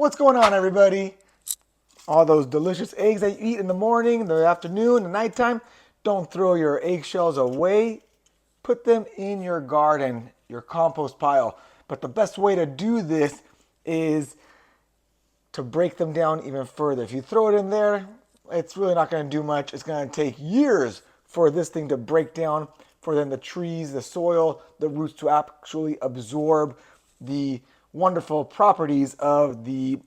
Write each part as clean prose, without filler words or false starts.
What's going on, everybody? All those delicious eggs that you eat in the morning, the afternoon, the nighttime, don't throw your eggshells away. Put them in your garden, your compost pile. But the best way to do this is to break them down even further. If you throw it in there, it's really not going to do much. It's going to take years for this thing to break down, for then the trees, the soil, the roots to actually absorb the wonderful properties of the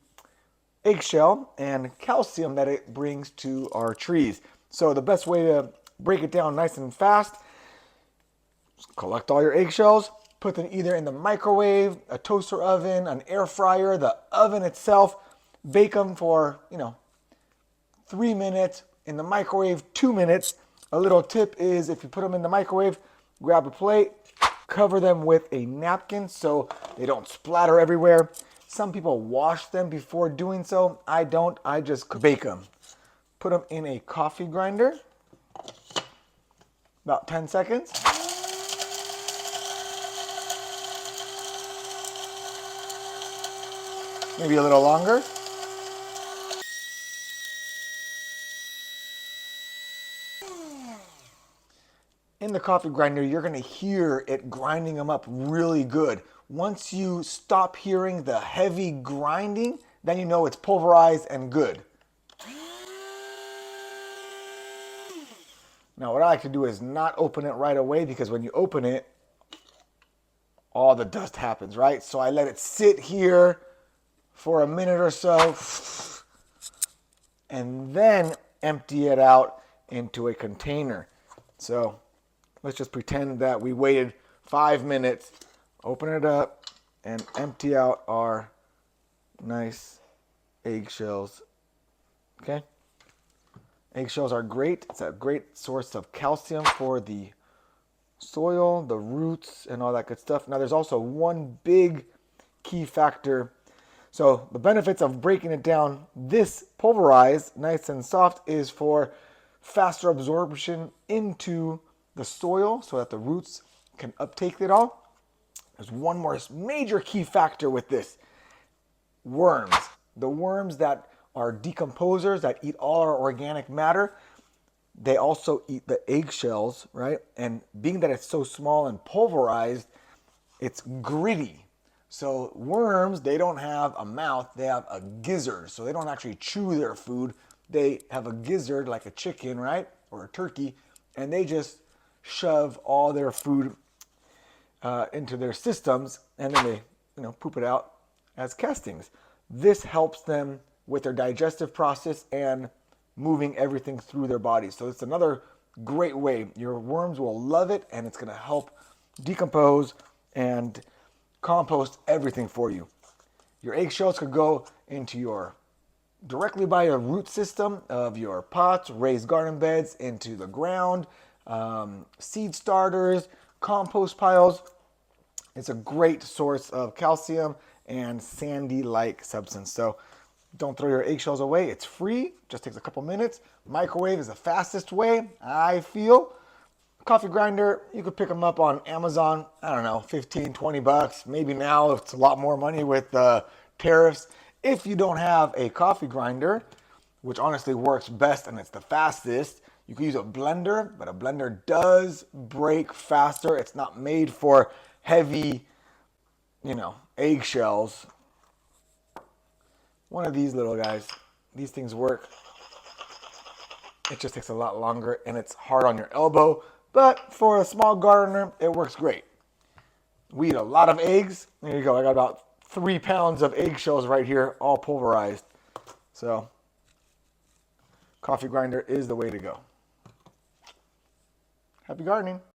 eggshell and calcium that it brings to our trees. So the best way to break it down nice and fast, collect all your eggshells, put them either in the microwave, a toaster oven, an air fryer, the oven itself, bake them for, 3 minutes, in the microwave 2 minutes. A little tip is if you put them in the microwave, grab a plate, cover them with a napkin so they don't splatter everywhere. Some people wash them before doing so. I don't. I just bake them. Put them in a coffee grinder. About 10 seconds. Maybe a little longer. In the coffee grinder, you're going to hear it grinding them up really good. Once you stop hearing the heavy grinding, then you know it's pulverized and good. Now, what I like to do is not open it right away, because when you open it, all the dust happens, right? So I let it sit here for a minute or so, and then empty it out into a container. So let's just pretend that we waited 5 minutes, open it up, and empty out our nice eggshells. Okay? Eggshells are great. It's a great source of calcium for the soil, the roots, and all that good stuff. Now, there's also one big key factor. So the benefits of breaking it down this pulverized, nice and soft, is for faster absorption into the soil so that the roots can uptake it all. There's one more major key factor with this. Worms. The worms that are decomposers, that eat all our organic matter, they also eat the eggshells, right? And being that it's so small and pulverized, it's gritty. So worms, they don't have a mouth, they have a gizzard. So they don't actually chew their food. They have a gizzard like a chicken, right? Or a turkey, and they just shove all their food into their systems, and then they poop it out as castings. This helps them with their digestive process and moving everything through their bodies. So it's another great way. Your worms will love it, and it's going to help decompose and compost everything for you. Your eggshells could go into directly by your root system of your pots, raised garden beds, into the ground, seed starters, compost piles. It's a great source of calcium and sandy-like substance. So don't throw your eggshells away. It's free, just takes a couple minutes. Microwave is the fastest way, I feel. Coffee grinder, you could pick them up on Amazon, I don't know, 15, 20 bucks. Maybe now it's a lot more money with tariffs. If you don't have a coffee grinder, which honestly works best and it's the fastest, you can use a blender, but a blender does break faster. It's not made for heavy, eggshells. One of these little guys, these things work. It just takes a lot longer and it's hard on your elbow, but for a small gardener, it works great. We eat a lot of eggs. There you go. I got about 3 pounds of eggshells right here, all pulverized. So coffee grinder is the way to go. Happy gardening.